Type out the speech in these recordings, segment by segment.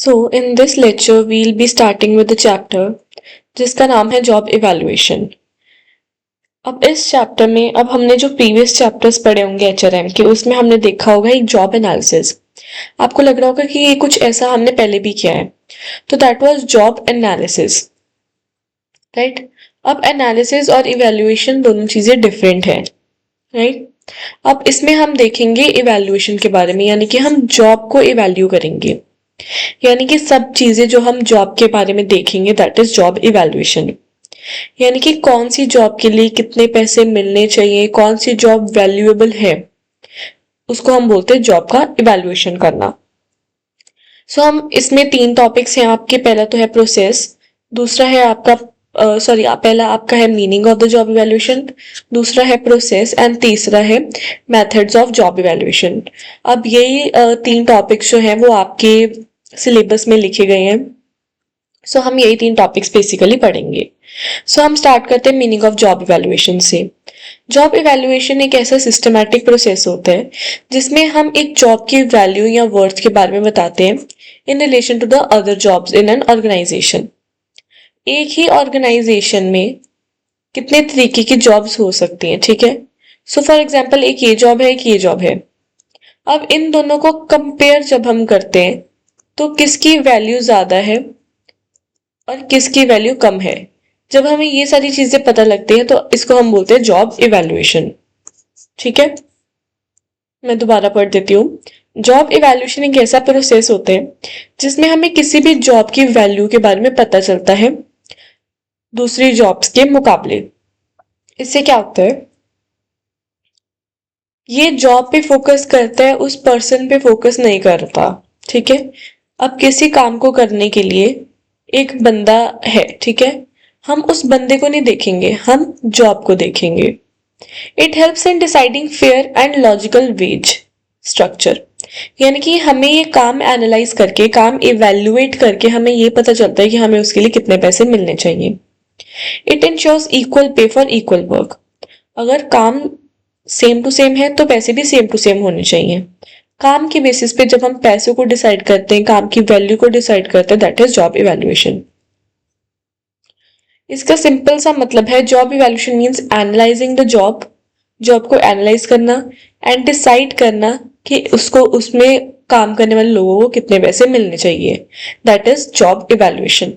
So in this lecture we'll be starting with the chapter जिसका नाम है job evaluation. अब इस चैप्टर में अब हमने जो प्रीवियस चैप्टर्स पढ़े होंगे एचआरएम के उसमें हमने देखा होगा एक जॉब एनालिसिस। आपको लग रहा होगा कि ये कुछ ऐसा हमने पहले भी किया है, तो that was job analysis, right. अब एनालिसिस और इवैल्यूएशन दोनों चीजें डिफरेंट है, राइट। अब इसमें हम देखेंगे इवैल्यूएशन के बारे में, यानी कि हम जॉब को इवैल्यू करेंगे, यानी कि सब चीजें जो हम जॉब के बारे में देखेंगे दैट इज जॉब इवैल्यूएशन। यानी कि कौन सी जॉब के लिए कितने पैसे मिलने चाहिए, कौन सी जॉब वैल्यूएबल है, उसको हम बोलते हैं जॉब का इवैल्यूएशन करना। सो हम इसमें तीन टॉपिक्स हैं आपके। पहला तो है प्रोसेस, दूसरा है आपका पहला आपका है meaning of the job evaluation, दूसरा है प्रोसेस एंड तीसरा है मेथड्स ऑफ जॉब इवैल्यूएशन। अब यही तीन टॉपिक्स जो हैं वो आपके सिलेबस में लिखे गए हैं। सो हम यही तीन टॉपिक्स बेसिकली पढ़ेंगे। सो हम स्टार्ट करते हैं मीनिंग ऑफ जॉब इवैल्यूएशन से। जॉब इवैल्यूएशन एक ऐसा सिस्टमैटिक प्रोसेस होता है जिसमें हम एक जॉब की वैल्यू या वर्थ के बारे में बताते हैं in relation to the other jobs in an organisation. एक ही ऑर्गेनाइजेशन में कितने तरीके की जॉब्स हो सकती हैं, ठीक है। सो फॉर एग्जाम्पल एक ये जॉब है, एक ये जॉब है। अब इन दोनों को कंपेयर जब हम करते हैं तो किसकी वैल्यू ज्यादा है और किसकी वैल्यू कम है, जब हमें ये सारी चीजें पता लगती हैं तो इसको हम बोलते हैं जॉब इवैल्यूएशन, ठीक है। मैं दोबारा पढ़ देती हूँ। जॉब इवैल्यूएशन एक ऐसा प्रोसेस होता है जिसमें हमें किसी भी जॉब की वैल्यू के बारे में पता चलता है दूसरी जॉब्स के मुकाबले। इससे क्या होता है, ये जॉब पे फोकस करता है, उस पर्सन पे फोकस नहीं करता, ठीक है। अब किसी काम को करने के लिए एक बंदा है, ठीक है, हम उस बंदे को नहीं देखेंगे, हम जॉब को देखेंगे। It helps in deciding fair and logical wage structure, यानी कि हमें ये काम एनालाइज करके, काम इवेल्युएट करके हमें ये पता चलता है कि हमें उसके लिए कितने पैसे मिलने चाहिए। It ensures equal pay for equal work, अगर काम सेम टू सेम है तो पैसे भी सेम टू सेम होने चाहिए। काम के बेसिस पे जब हम पैसों को डिसाइड करते हैं, काम की वैल्यू को डिसाइड करते हैं, दैट इज जॉब इवैल्यूएशन। इसका सिंपल सा मतलब है job evaluation means analysing the job, job को एनालाइज करना एंड डिसाइड करना कि उसको उसमें काम करने वाले लोगों को कितने पैसे मिलने चाहिए, दैट इज जॉब इवैल्यूएशन।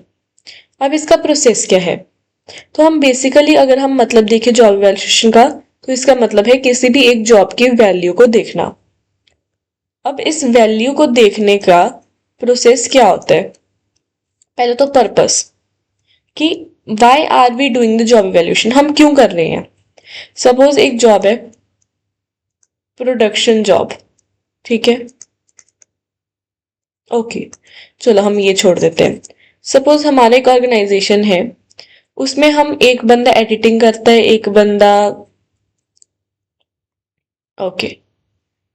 अब इसका प्रोसेस क्या है, तो हम बेसिकली अगर हम मतलब देखें जॉब इवैल्यूएशन का तो इसका मतलब है किसी भी एक जॉब की वैल्यू को देखना। अब इस वैल्यू को देखने का प्रोसेस क्या होता है, पहले तो पर्पस कि why are we doing the job evaluation, हम क्यों कर रहे हैं। सपोज एक जॉब है प्रोडक्शन जॉब, ठीक है, ओके, चलो हम ये छोड़ देते हैं। सपोज हमारा एक ऑर्गेनाइजेशन है, उसमें हम एक बंदा एडिटिंग करता है, एक बंदा ओके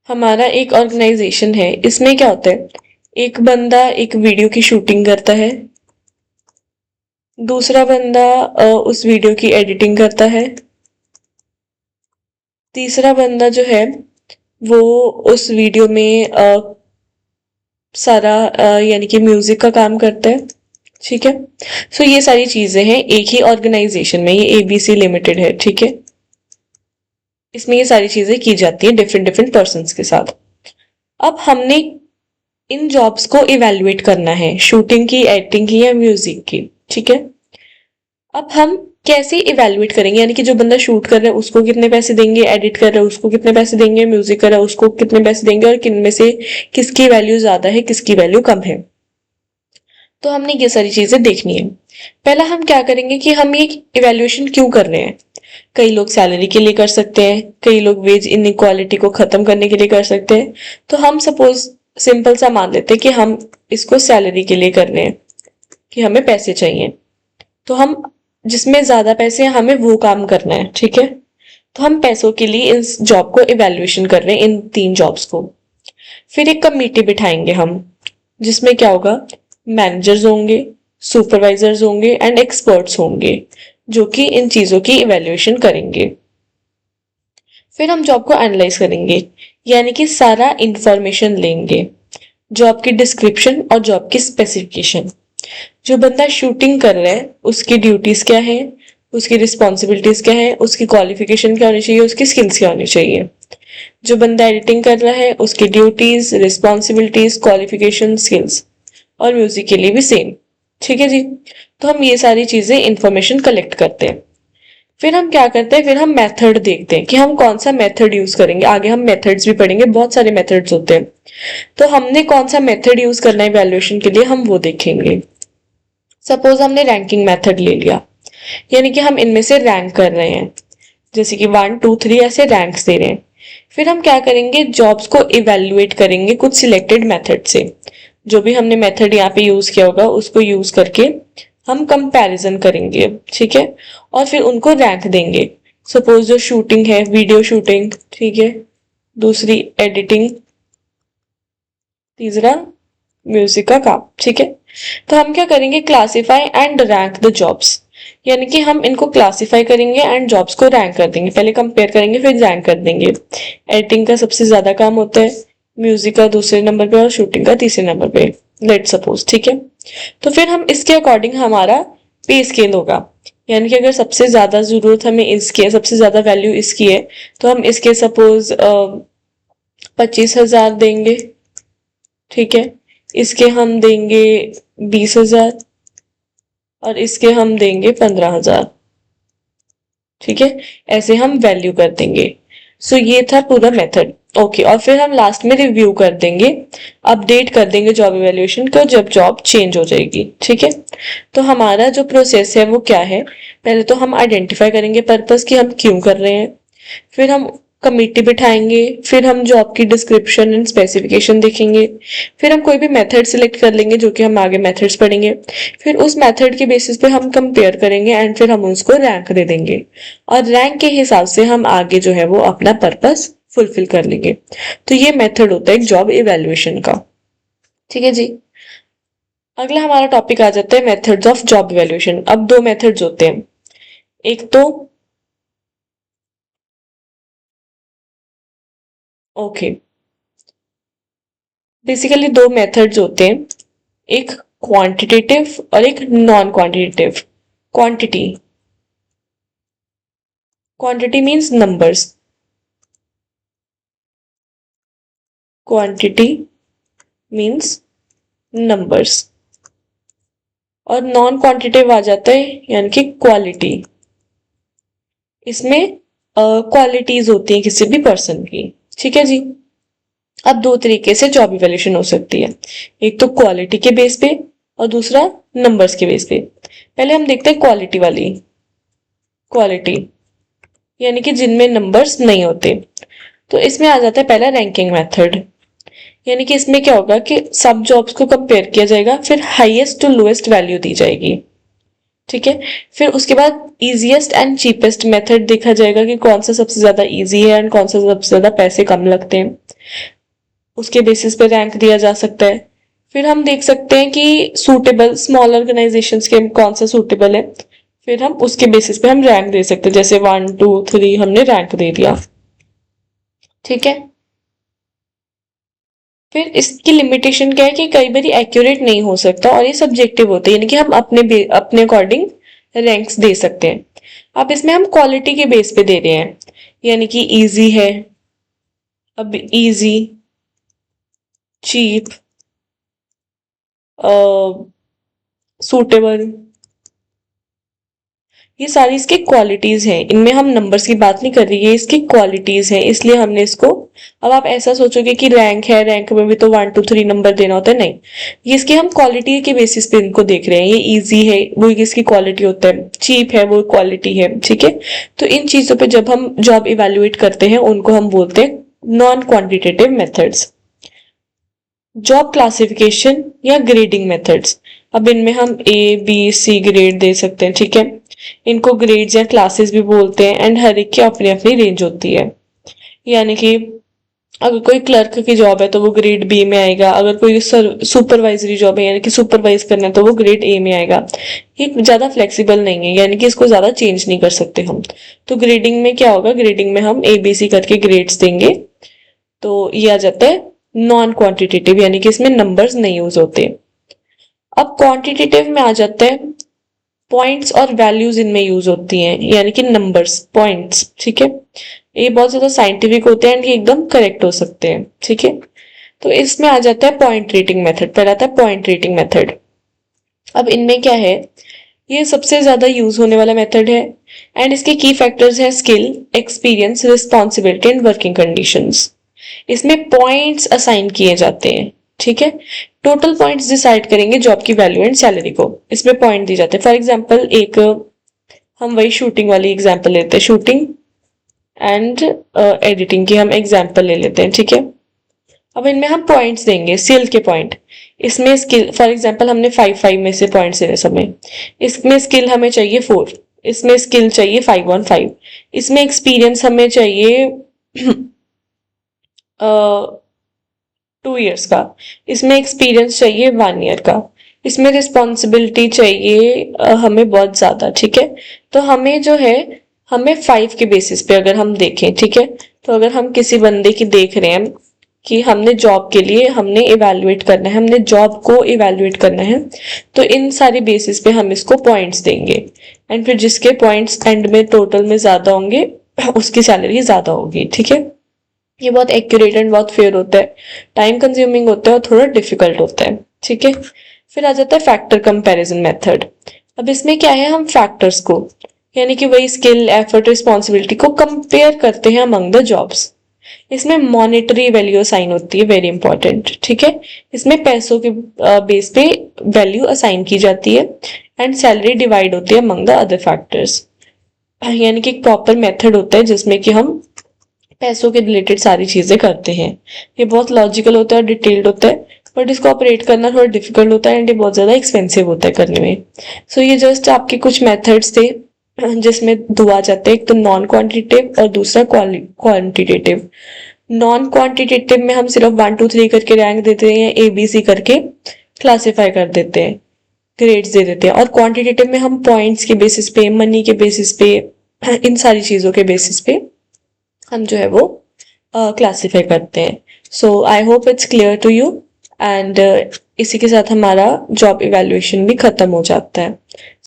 हमारा एक ऑर्गेनाइजेशन है, इसमें क्या होता है, एक बंदा एक वीडियो की शूटिंग करता है, दूसरा बंदा उस वीडियो की एडिटिंग करता है, तीसरा बंदा जो है वो उस वीडियो में सारा यानी कि म्यूजिक का काम करता है, ठीक है। सो ये सारी चीजें हैं एक ही ऑर्गेनाइजेशन में, ये एबीसी लिमिटेड है, ठीक है। इसमें ये सारी चीजें की जाती है डिफरेंट डिफरेंट पर्सन्स के साथ। अब हमने इन जॉब्स को इवेल्युएट करना है, शूटिंग की, एडिटिंग की या म्यूजिक की, ठीक है। अब हम कैसे इवेल्युएट करेंगे, यानी कि जो बंदा शूट कर रहा है उसको कितने पैसे देंगे, एडिट कर रहा है उसको कितने पैसे देंगे, म्यूजिक कर रहा है उसको कितने पैसे देंगे, और किन में से किसकी वैल्यू ज्यादा है किसकी वैल्यू कम है। तो हमने ये सारी चीजें देखनी है। पहला हम क्या करेंगे कि हम ये इवेल्युएशन क्यों कर रहे हैं। कई लोग सैलरी के लिए कर सकते हैं, कई लोग वेज इनइक्वालिटी को खत्म करने के लिए कर सकते हैं। तो हम सपोज सिंपल सा मान लेते हैं कि हम इसको सैलरी के लिए कर रहे हैं, कि हमें पैसे चाहिए, तो हम जिसमें ज्यादा पैसे हैं हमें वो काम करना है, ठीक है। तो हम पैसों के लिए इस जॉब को इवेल्युएशन कर रहे हैं, इन तीन जॉब्स को। फिर एक कमेटी बिठाएंगे हम, जिसमें क्या होगा, मैनेजर्स होंगे, सुपरवाइजर्स होंगे एंड एक्सपर्ट्स होंगे जो कि इन चीजों की इवेल्युएशन करेंगे। फिर हम जॉब को एनालाइज करेंगे, यानी कि सारा इंफॉर्मेशन लेंगे, जॉब की डिस्क्रिप्शन और जॉब की स्पेसिफिकेशन। जो बंदा शूटिंग कर रहा है उसकी ड्यूटीज क्या है, उसकी रिस्पॉन्सिबिलिटीज क्या है, उसकी क्वालिफिकेशन क्या होनी चाहिए, उसकी स्किल्स क्या होनी चाहिए। जो बंदा एडिटिंग कर रहा है उसकी ड्यूटीज, रिस्पॉन्सिबिलिटीज, क्वालिफिकेशन, स्किल्स। और म्यूजिक के लिए भी सेम। ठीक है जी। तो हम ये सारी चीजें इंफॉर्मेशन कलेक्ट करते हैं। फिर हम क्या करते हैं, फिर हम मेथड देखते हैं कि हम कौन सा मेथड यूज करेंगे। आगे हम मेथड्स भी पढ़ेंगे, बहुत सारे मेथड्स होते हैं। तो हमने कौन सा मेथड यूज करना है इवैल्यूएशन के लिए, हम वो देखेंगे। सपोज हमने रैंकिंग मेथड ले लिया, यानी कि हम इनमें से रैंक कर रहे हैं, जैसे कि 1 2 3 ऐसे रैंक्स दे रहे हैं। फिर हम क्या करेंगे, जॉब्स को इवेल्युएट करेंगे कुछ सिलेक्टेड मेथड से। जो भी हमने मेथड यहाँ पे यूज किया होगा उसको यूज करके हम कंपैरिजन करेंगे। ठीक है। और फिर उनको रैंक देंगे। सपोज जो शूटिंग है, वीडियो शूटिंग, ठीक है, दूसरी एडिटिंग, तीसरा म्यूजिक का काम। ठीक है। तो हम क्या करेंगे, classify and rank the jobs, यानी कि हम इनको क्लासीफाई करेंगे एंड जॉब्स को रैंक कर देंगे। पहले कंपेयर करेंगे फिर रैंक कर देंगे। एडिटिंग का सबसे ज्यादा काम होता है, म्यूजिक का दूसरे नंबर पे और शूटिंग का तीसरे नंबर पे, लेट सपोज। ठीक है। तो फिर हम इसके अकॉर्डिंग हमारा पे स्केल होगा, यानी कि अगर सबसे ज्यादा जरूरत हमें इसकी है, सबसे ज्यादा वैल्यू इसकी है, तो हम इसके सपोज 25,000 देंगे। ठीक है। इसके हम देंगे 20,000 और इसके हम देंगे 15,000। ठीक है। ऐसे हम वैल्यू कर देंगे। सो ये था पूरा मेथड। ओके। और फिर हम लास्ट में रिव्यू कर देंगे, अपडेट कर देंगे जॉब इवैल्यूएशन को जब जॉब चेंज हो जाएगी। ठीक है। तो हमारा जो प्रोसेस है वो क्या है, पहले तो हम आइडेंटिफाई करेंगे पर्पस कि हम क्यों कर रहे हैं। फिर हम कमिटी बिठाएंगे, फिर हम जॉब की डिस्क्रिप्शन एंड स्पेसिफिकेशन देखेंगे। फिर हम कोई भी मेथड सिलेक्ट कर लेंगे, जो कि हम आगे मेथड्स पढ़ेंगे। फिर उस मेथड के बेसिस पे हम कंपेयर करेंगे एंड फिर हम उसको रैंक दे देंगे। और रैंक के हिसाब से हम आगे जो है वो अपना पर्पस फुलफिल कर लेंगे। तो ये मेथड होता है एक जॉब इवैल्यूएशन का। ठीक है जी। अगला हमारा टॉपिक आ जाता है मेथड्स ऑफ जॉब इवैल्यूएशन। अब दो मेथड्स होते हैं, एक तो ओके, बेसिकली दो मेथड्स होते हैं, एक क्वांटिटेटिव और एक non quantitative. Quantity, quantity means numbers, quantity means numbers. और नॉन क्वांटिटेटिव आ जाता है यानी कि क्वालिटी। इसमें क्वालिटीज होती हैं किसी भी पर्सन की। ठीक है जी। अब दो तरीके से जॉब इवैल्यूएशन हो सकती है, एक तो क्वालिटी के बेस पे और दूसरा नंबर्स के बेस पे। पहले हम देखते हैं क्वालिटी वाली। क्वालिटी यानी कि जिनमें नंबर्स नहीं होते। तो इसमें आ जाता है पहला रैंकिंग मेथड, यानी कि इसमें क्या होगा कि सब जॉब्स को कंपेयर किया जाएगा, फिर हाईएस्ट टू लोएस्ट वैल्यू दी जाएगी। ठीक है। फिर उसके बाद इजीएस्ट एंड चीपेस्ट मेथड देखा जाएगा कि कौन सा सबसे ज्यादा इजी है एंड कौन सा सबसे ज्यादा पैसे कम लगते हैं, उसके बेसिस पे रैंक दिया जा सकता है। फिर हम देख सकते हैं कि सूटेबल स्मॉल ऑर्गेनाइजेशंस के कौन सा सूटेबल है, फिर हम उसके बेसिस पे हम रैंक दे सकते हैं, जैसे 1 2 3 हमने रैंक दे दिया। ठीक है। फिर इसकी लिमिटेशन क्या है कि कई बार एक्यूरेट नहीं हो सकता और ये सब्जेक्टिव होता है, यानी कि हम अपने अकॉर्डिंग रैंक्स दे सकते हैं। अब इसमें हम क्वालिटी के बेस पे दे रहे हैं, यानी कि इजी है, अब इजी, चीप, सूटेबल, ये सारी इसकी क्वालिटीज हैं। इनमें हम नंबर्स की बात नहीं कर रही, ये इसकी क्वालिटीज हैं, इसलिए हमने इसको। अब आप ऐसा सोचोगे कि रैंक है, रैंक में भी तो 1 2 3 नंबर देना होता है, नहीं। ये इसकी हम क्वालिटी के बेसिस पे इनको देख रहे हैं। ये इजी है वो इसकी क्वालिटी होता है, चीप है वो क्वालिटी है। ठीक है। तो इन चीजों पे जब हम जॉब इवेल्युएट करते हैं उनको हम बोलते हैं non quantitative methods. Job classification या ग्रेडिंग मेथड्स, अब इनमें हम A B C ग्रेड दे सकते हैं। ठीक है। इनको ग्रेड्स या क्लासेस भी बोलते हैं एंड हर एक की अपनी अपनी रेंज होती है। यानी कि अगर कोई क्लर्क की जॉब है तो वो ग्रेड बी में आएगा, अगर कोई सुपरवाइजरी जॉब है यानी कि सुपरवाइज करना है तो वो ग्रेड ए में आएगा। ये ज्यादा फ्लेक्सिबल नहीं है, यानी कि इसको ज्यादा चेंज नहीं कर सकते हम। तो ग्रेडिंग में क्या होगा, ग्रेडिंग में हम ABC करके ग्रेड्स देंगे, तो ये आ जाता है नॉन क्वांटिटेटिव यानी कि इसमें नंबर्स नहीं यूज होते। अब क्वांटिटेटिव में आ जाते हैं, पॉइंट्स और वैल्यूज इनमें यूज होती हैं, यानी कि नंबर्स, पॉइंट्स, ठीक है। ये बहुत ज्यादा साइंटिफिक होते हैं एंड ये एकदम करेक्ट हो सकते हैं, ठीक है। तो इसमें आ जाता है पॉइंट रेटिंग मेथड, पहला आता है पॉइंट रेटिंग मेथड। अब इनमें क्या है, ये सबसे ज्यादा यूज होने वाला मेथड है एंड इसके की फैक्टर्स हैं skill, experience, responsibility and working conditions. इसमें पॉइंट्स असाइन किए जाते हैं, ठीक है। टोटल पॉइंट्स डिसाइड करेंगे जॉब की वैल्यू एंड सैलरी को, इसमें पॉइंट दिए जाते हैं। फॉर एग्जांपल एक हम वही शूटिंग वाली एग्जांपल लेते हैं, शूटिंग एंड एडिटिंग की हम एग्जांपल ले लेते हैं, ठीक है। अब इनमें हम पॉइंट्स देंगे, स्किल के पॉइंट। इसमें स्किल फॉर एग्जांपल हमने 5 में से पॉइंट्स देने समय, इसमें स्किल हमें चाहिए 4, इसमें स्किल चाहिए 5 on 5, इसमें एक्सपीरियंस हमें चाहिए 2 years का, इसमें एक्सपीरियंस चाहिए 1 year का, इसमें रिस्पॉन्सिबिलिटी चाहिए हमें बहुत ज्यादा, ठीक है। तो हमें जो है, हमें 5 के बेसिस पे अगर हम देखें, ठीक है, तो अगर हम किसी बंदे की देख रहे हैं कि हमने जॉब के लिए हमने इवेल्युएट करना है, हमने जॉब को इवेल्युएट करना है, तो इन सारी बेसिस पे हम इसको पॉइंट्स देंगे एंड फिर जिसके पॉइंट्स एंड में टोटल में ज्यादा होंगे उसकी सैलरी ज्यादा होगी, ठीक है। ये बहुत एक्यूरेट एंड बहुत फेयर होता है, टाइम कंज्यूमिंग होता है और थोड़ा डिफिकल्ट होता है, ठीक है। फिर आ जाता है फैक्टर कंपैरिजन मेथड। अब इसमें क्या है, हम फैक्टर्स को यानी कि वही स्किल, एफर्ट, रिस्पॉन्सिबिलिटी को कंपेयर करते हैं अमंग द जॉब्स। इसमें मॉनेटरी वैल्यू असाइन होती है, वेरी इंपॉर्टेंट, ठीक है। इसमें पैसों के बेस पे वैल्यू असाइन की जाती है एंड सैलरी डिवाइड होती है अमंग द अदर फैक्टर्स। यानी कि एक प्रॉपर मेथड होता है जिसमें कि हम पैसों के रिलेटेड सारी चीजें करते हैं। ये बहुत लॉजिकल होता है और डिटेल्ड होता है, बट इसको ऑपरेट करना थोड़ा डिफिकल्ट होता है एंड ये बहुत ज्यादा एक्सपेंसिव होता है करने में। सो ये जस्ट आपके कुछ मेथड्स थे जिसमें दो आ जाते हैं, एक तो नॉन क्वांटिटेटिव और दूसरा क्वांटिटेटिव। नॉन क्वांटिटेटिव में हम सिर्फ 1 2 3 करके रैंक देते हैं, ABC करके क्लासिफाई कर देते हैं, ग्रेड्स दे देते हैं। और क्वांटिटेटिव में हम पॉइंट्स के बेसिस पे, मनी के बेसिस पे, इन सारी चीजों के बेसिस पे हम जो है वो क्लासिफाई करते हैं। So I hope it's clear to you and इसी के साथ हमारा जॉब इवैल्यूएशन भी खत्म हो जाता है।